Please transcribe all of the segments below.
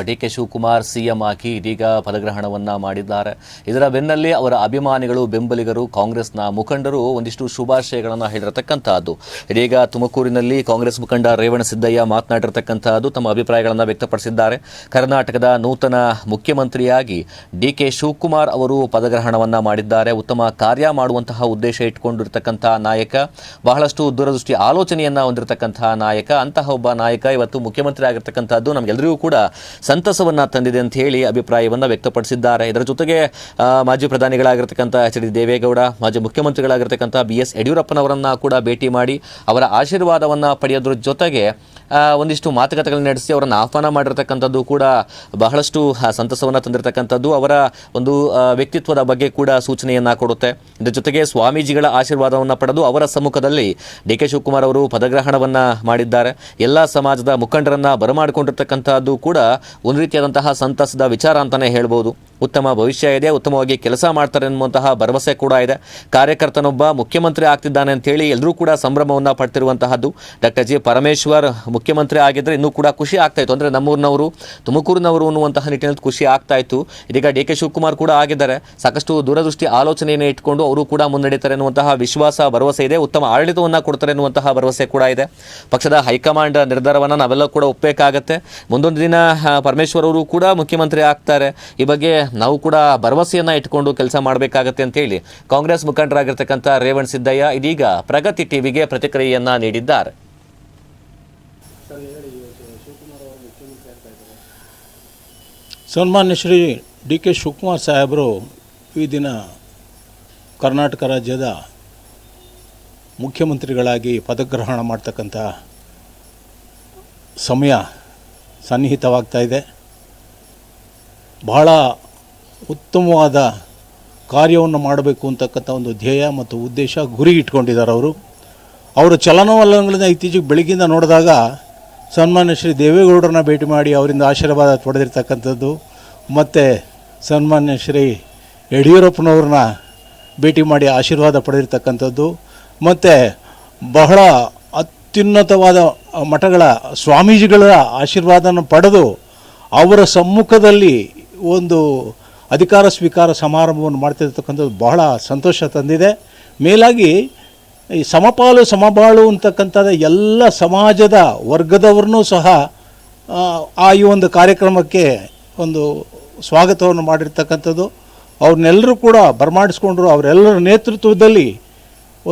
DK. Shivakumar CM ಆಗಿ ಇದೀಗ ಪದಗ್ರಹಣವನ್ನ ಮಾಡಿದ್ದಾರೆ. ಇದರ ಬೆನ್ನಲ್ಲೇ ಅವರ ಅಭಿಮಾನಿಗಳು, ಬೆಂಬಲಿಗರು, ಕಾಂಗ್ರೆಸ್ನ ಮುಖಂಡರು ಒಂದಿಷ್ಟು ಶುಭಾಶಯಗಳನ್ನು ಹೇಳಿರತಕ್ಕಂತಹದ್ದು. ಇದೀಗ ತುಮಕೂರಿನಲ್ಲಿ ಕಾಂಗ್ರೆಸ್ ಮುಖಂಡ ರೇವಣಸಿದ್ದಯ್ಯ ಮಾತನಾಡಿರತಕ್ಕಂತಹದ್ದು, ತಮ್ಮ ಅಭಿಪ್ರಾಯಗಳನ್ನು ವ್ಯಕ್ತಪಡಿಸಿದ್ದಾರೆ. ಕರ್ನಾಟಕದ ನೂತನ ಮುಖ್ಯಮಂತ್ರಿಯಾಗಿ ಡಿ.ಕೆ. ಶಿವಕುಮಾರ್ ಅವರು ಪದಗ್ರಹಣವನ್ನ ಮಾಡಿದ್ದಾರೆ. ಉತ್ತಮ ಕಾರ್ಯ ಮಾಡುವಂತಹ ಉದ್ದೇಶ ಇಟ್ಟುಕೊಂಡಿರತಕ್ಕಂತಹ ನಾಯಕ, ಬಹಳಷ್ಟು ದೂರದೃಷ್ಟಿ ಆಲೋಚನೆಯನ್ನ ಹೊಂದಿರತಕ್ಕಂತಹ ನಾಯಕ. ಅಂತಹ ಒಬ್ಬ ನಾಯಕ ಇವತ್ತು ಮುಖ್ಯಮಂತ್ರಿ ಆಗಿರತಕ್ಕಂತಹದ್ದು ನಮಗೆಲ್ಲರಿಗೂ ಕೂಡ ಸಂತಸವನ್ನ ತಂದಿದೆ ಅಂತ ಹೇಳಿ ಅಭಿಪ್ರಾಯವನ್ನ ವ್ಯಕ್ತಪಡಿಸಿದ್ದಾರೆ. ಇದರ ಜೊತೆಗೆ ಮಾಜಿ ಪ್ರಧಾನಿಗಳಾಗಿರ್ತಕ್ಕಂಥ ಎಚ್.ಡಿ. ದೇವೇಗೌಡ, ಮಾಜಿ ಮುಖ್ಯಮಂತ್ರಿಗಳಾಗಿರ್ತಕ್ಕಂಥ ಬಿ.ಎಸ್. ಯಡಿಯೂರಪ್ಪನವರನ್ನ ಕೂಡ ಭೇಟಿ ಮಾಡಿ ಅವರ ಆಶೀರ್ವಾದವನ್ನ ಪಡೆಯೋದ್ರ ಜೊತೆಗೆ ಒಂದಿಷ್ಟು ಮಾತುಕತೆಗಳನ್ನು ನಡೆಸಿ ಅವರನ್ನು ಆಹ್ವಾನ ಮಾಡಿರ್ತಕ್ಕಂಥದ್ದು ಕೂಡ ಬಹಳಷ್ಟು ಸಂತಸವನ್ನು ತಂದಿರತಕ್ಕಂಥದ್ದು. ಅವರ ಒಂದು ವ್ಯಕ್ತಿತ್ವದ ಬಗ್ಗೆ ಕೂಡ ಸೂಚನೆಯನ್ನು ಕೊಡುತ್ತೆ. ಇದರ ಜೊತೆಗೆ ಸ್ವಾಮೀಜಿಗಳ ಆಶೀರ್ವಾದವನ್ನು ಪಡೆದು ಅವರ ಸಮ್ಮುಖದಲ್ಲಿ ಡಿ.ಕೆ. ಶಿವಕುಮಾರ್ ಅವರು ಪದಗ್ರಹಣವನ್ನು ಮಾಡಿದ್ದಾರೆ. ಎಲ್ಲ ಸಮಾಜದ ಮುಖಂಡರನ್ನು ಬರಮಾಡಿಕೊಂಡಿರ್ತಕ್ಕಂಥದ್ದು ಕೂಡ ಒಂದು ರೀತಿಯಾದಂತಹ ಸಂತಸದ ವಿಚಾರ ಅಂತಲೇ ಹೇಳ್ಬೋದು. ಉತ್ತಮ ಭವಿಷ್ಯ ಇದೆ, ಉತ್ತಮವಾಗಿ ಕೆಲಸ ಮಾಡ್ತಾರೆ ಎನ್ನುವಂತಹ ಭರವಸೆ ಕೂಡ ಇದೆ. ಕಾರ್ಯಕರ್ತನೊಬ್ಬ ಮುಖ್ಯಮಂತ್ರಿ ಆಗ್ತಿದ್ದಾನೆ ಅಂತೇಳಿ ಎಲ್ಲರೂ ಕೂಡ ಸಂಭ್ರಮವನ್ನು ಪಡ್ತಿರುವಂತಹದ್ದು. Doctor G. ಪರಮೇಶ್ವರ್ ಮುಖ್ಯಮಂತ್ರಿ ಆಗಿದ್ದರೆ ಇನ್ನೂ ಕೂಡ ಖುಷಿ ಆಗ್ತಾ ಇತ್ತು. ಅಂದರೆ ನಮ್ಮೂರಿನವರು, ತುಮಕೂರಿನವರು ಅನ್ನುವಂತಹ ನಿಟ್ಟಿನಲ್ಲಿ ಖುಷಿ ಆಗ್ತಾ ಇತ್ತು. ಇದೀಗ ಡಿ.ಕೆ. ಶಿವಕುಮಾರ್ ಕೂಡ ಆಗಿದ್ದಾರೆ. ಸಾಕಷ್ಟು ದೂರದೃಷ್ಟಿ ಆಲೋಚನೆಯನ್ನು ಇಟ್ಕೊಂಡು ಅವರು ಕೂಡ ಮುನ್ನಡೀತಾರೆ ಎನ್ನುವಂತಹ ವಿಶ್ವಾಸ, ಭರವಸೆ ಇದೆ. ಉತ್ತಮ ಆಡಳಿತವನ್ನು ಕೊಡ್ತಾರೆ ಎನ್ನುವಂತಹ ಭರವಸೆ ಕೂಡ ಇದೆ. ಪಕ್ಷದ ಹೈಕಮಾಂಡ್ ನಿರ್ಧಾರವನ್ನು ನಾವೆಲ್ಲ ಕೂಡ ಒಪ್ಪಬೇಕಾಗತ್ತೆ. ಮುಂದೊಂದು ದಿನ ಪರಮೇಶ್ವರ್ ಅವರು ಕೂಡ ಮುಖ್ಯಮಂತ್ರಿ ಆಗ್ತಾರೆ. ಈ ಬಗ್ಗೆ ನಾವು ಕೂಡ ಭರವಸೆಯನ್ನ ಇಟ್ಕೊಂಡು ಕೆಲಸ ಮಾಡಬೇಕಾಗತ್ತೆ ಅಂತ ಹೇಳಿ ಕಾಂಗ್ರೆಸ್ ಮುಖಂಡರಾಗಿರ್ತಕ್ಕಂಥ ರೇವಣಸಿದ್ದಯ್ಯ ಇದೀಗ ಪ್ರಗತಿ ಟಿವಿಗೆ ಪ್ರತಿಕ್ರಿಯೆಯನ್ನ ನೀಡಿದ್ದಾರೆ. ಸನ್ಮಾನ್ಯ ಶ್ರೀ ಡಿ.ಕೆ. ಶಿವಕುಮಾರ್ ಸಾಹೇಬರು ಈ ದಿನ ಕರ್ನಾಟಕ ರಾಜ್ಯದ ಮುಖ್ಯಮಂತ್ರಿಗಳಾಗಿ ಪದಗ್ರಹಣ ಮಾಡ್ತಕ್ಕಂಥ ಸಮಯ ಸನ್ನಿಹಿತವಾಗ್ತಾ ಇದೆ. ಬಹಳ ಉತ್ತಮವಾದ ಕಾರ್ಯವನ್ನು ಮಾಡಬೇಕು ಅಂತಕ್ಕಂಥ ಒಂದು ಧ್ಯೇಯ ಮತ್ತು ಉದ್ದೇಶ, ಗುರಿ ಇಟ್ಕೊಂಡಿದ್ದಾರೆ ಅವರ ಚಲನವಲನಗಳನ್ನ ಇತ್ತೀಚೆಗೆ ಬೆಳಗ್ಗಿಂದ ನೋಡಿದಾಗ ಸನ್ಮಾನ್ಯ ಶ್ರೀ ದೇವೇಗೌಡರನ್ನ ಭೇಟಿ ಮಾಡಿ ಅವರಿಂದ ಆಶೀರ್ವಾದ ಪಡೆದಿರ್ತಕ್ಕಂಥದ್ದು, ಮತ್ತು ಸನ್ಮಾನ್ಯ ಶ್ರೀ ಯಡಿಯೂರಪ್ಪನವ್ರನ್ನ ಭೇಟಿ ಮಾಡಿ ಆಶೀರ್ವಾದ ಪಡೆದಿರ್ತಕ್ಕಂಥದ್ದು, ಮತ್ತು ಬಹಳ ಅತ್ಯುನ್ನತವಾದ ಮಠಗಳ ಸ್ವಾಮೀಜಿಗಳ ಆಶೀರ್ವಾದನ ಪಡೆದು ಅವರ ಸಮ್ಮುಖದಲ್ಲಿ ಒಂದು ಅಧಿಕಾರ ಸ್ವೀಕಾರ ಸಮಾರಂಭವನ್ನು ಮಾಡ್ತಿರ್ತಕ್ಕಂಥದ್ದು ಬಹಳ ಸಂತೋಷ ತಂದಿದೆ. ಮೇಲಾಗಿ ಈ ಸಮಪಾಲು ಸಮಬಾಳು ಅಂತಕ್ಕಂಥದ್ದು ಎಲ್ಲ ಸಮಾಜದ ವರ್ಗದವ್ರನ್ನೂ ಸಹ ಈ ಒಂದು ಕಾರ್ಯಕ್ರಮಕ್ಕೆ ಒಂದು ಸ್ವಾಗತವನ್ನು ಮಾಡಿರ್ತಕ್ಕಂಥದ್ದು. ಅವ್ರನ್ನೆಲ್ಲರೂ ಕೂಡ ಬರಮಾಡಿಸ್ಕೊಂಡ್ರು. ಅವರೆಲ್ಲರ ನೇತೃತ್ವದಲ್ಲಿ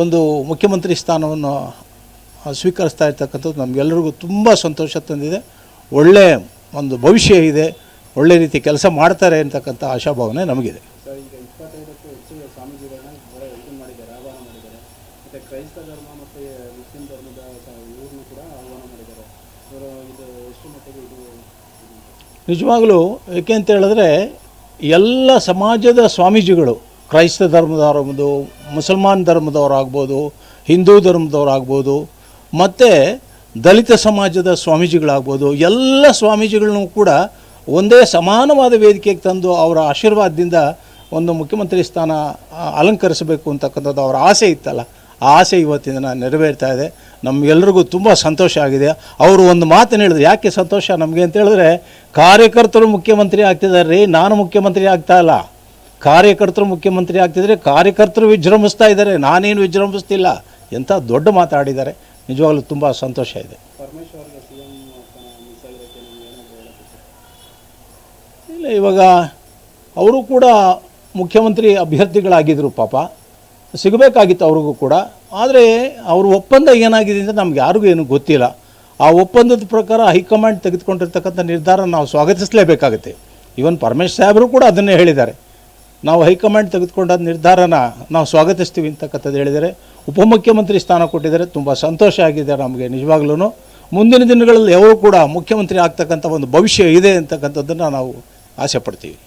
ಒಂದು ಮುಖ್ಯಮಂತ್ರಿ ಸ್ಥಾನವನ್ನು ಸ್ವೀಕರಿಸ್ತಾ ಇರ್ತಕ್ಕಂಥದ್ದು ನಮಗೆಲ್ಲರಿಗೂ ತುಂಬ ಸಂತೋಷ ತಂದಿದೆ. ಒಳ್ಳೆಯ ಒಂದು ಭವಿಷ್ಯ ಇದೆ, ಒಳ್ಳೆ ರೀತಿ ಕೆಲಸ ಮಾಡ್ತಾರೆ ಅಂತಕ್ಕಂಥ ಆಶಾಭಾವನೆ ನಮಗಿದೆ. ನಿಜವಾಗಲೂ ಏಕೆ ಅಂತ ಹೇಳಿದ್ರೆ ಎಲ್ಲ ಸಮಾಜದ ಸ್ವಾಮೀಜಿಗಳು, ಕ್ರೈಸ್ತ ಧರ್ಮದವರಾಗ್ಬೋದು, ಮುಸಲ್ಮಾನ್ ಧರ್ಮದವರಾಗ್ಬೋದು, ಹಿಂದೂ ಧರ್ಮದವರಾಗ್ಬೋದು, ಮತ್ತು ದಲಿತ ಸಮಾಜದ ಸ್ವಾಮೀಜಿಗಳಾಗ್ಬೋದು, ಎಲ್ಲ ಸ್ವಾಮೀಜಿಗಳನ್ನು ಕೂಡ ಒಂದೇ ಸಮಾನವಾದ ವೇದಿಕೆಗೆ ತಂದು ಅವರ ಆಶೀರ್ವಾದದಿಂದ ಒಂದು ಮುಖ್ಯಮಂತ್ರಿ ಸ್ಥಾನ ಅಲಂಕರಿಸಬೇಕು ಅಂತಕ್ಕಂಥದ್ದು ಅವರ ಆಸೆ ಇತ್ತಲ್ಲ, ಆ ಆಸೆ ಇವತ್ತಿನ ನೆರವೇರ್ತಾ ಇದೆ. ನಮಗೆಲ್ಲರಿಗೂ ತುಂಬ ಸಂತೋಷ ಆಗಿದೆ. ಅವರು ಒಂದು ಮಾತನ್ನು ಹೇಳಿದ್ರು, ಯಾಕೆ ಸಂತೋಷ ನಮಗೆ ಅಂತ ಹೇಳಿದ್ರೆ, ಕಾರ್ಯಕರ್ತರು ಮುಖ್ಯಮಂತ್ರಿ ಆಗ್ತಿದ್ದಾರೆ ರೀ, ನಾನು ಮುಖ್ಯಮಂತ್ರಿ ಆಗ್ತಾ ಇಲ್ಲ. ಕಾರ್ಯಕರ್ತರು ಮುಖ್ಯಮಂತ್ರಿ ಆಗ್ತಿದ್ರೆ ಕಾರ್ಯಕರ್ತರು ವಿಜೃಂಭಿಸ್ತಾ ಇದ್ದಾರೆ, ನಾನೇನು ವಿಜೃಂಭಿಸ್ತಿಲ್ಲ. ಎಂಥ ದೊಡ್ಡ ಮಾತಾಡಿದ್ದಾರೆ. ನಿಜವಾಗ್ಲೂ ತುಂಬ ಸಂತೋಷ ಇದೆ. ಇಲ್ಲ, ಇವಾಗ ಅವರು ಕೂಡ ಮುಖ್ಯಮಂತ್ರಿ ಅಭ್ಯರ್ಥಿಗಳಾಗಿದ್ದರು, ಪಾಪ ಸಿಗಬೇಕಾಗಿತ್ತು ಅವ್ರಿಗೂ ಕೂಡ. ಆದರೆ ಅವ್ರ ಒಪ್ಪಂದ ಏನಾಗಿದೆ ಅಂತ ನಮ್ಗೆ ಯಾರಿಗೂ ಏನೂ ಗೊತ್ತಿಲ್ಲ. ಆ ಒಪ್ಪಂದದ ಪ್ರಕಾರ ಹೈಕಮಾಂಡ್ ತೆಗೆದುಕೊಂಡಿರ್ತಕ್ಕಂಥ ನಿರ್ಧಾರ ನಾವು ಸ್ವಾಗತಿಸಲೇಬೇಕಾಗುತ್ತೆ. ಈವನ್ ಪರಮೇಶ್ವರ್ ಸಾಹೇಬರು ಕೂಡ ಅದನ್ನೇ ಹೇಳಿದ್ದಾರೆ, ನಾವು ಹೈಕಮಾಂಡ್ ತೆಗೆದುಕೊಂಡ ನಿರ್ಧಾರನ ನಾವು ಸ್ವಾಗತಿಸ್ತೀವಿ ಅಂತಕ್ಕಂಥದ್ದು ಹೇಳಿದ್ದಾರೆ. ಉಪಮುಖ್ಯಮಂತ್ರಿ ಸ್ಥಾನ ಕೊಟ್ಟಿದ್ದಾರೆ, ತುಂಬ ಸಂತೋಷ ಆಗಿದೆ ನಮಗೆ. ನಿಜವಾಗ್ಲೂ ಮುಂದಿನ ದಿನಗಳಲ್ಲಿ ಅವರು ಕೂಡ ಮುಖ್ಯಮಂತ್ರಿ ಆಗ್ತಕ್ಕಂಥ ಒಂದು ಭವಿಷ್ಯ ಇದೆ ಅಂತಕ್ಕಂಥದ್ದನ್ನು ನಾವು ಆಸೆ ಪಡ್ತೀವಿ.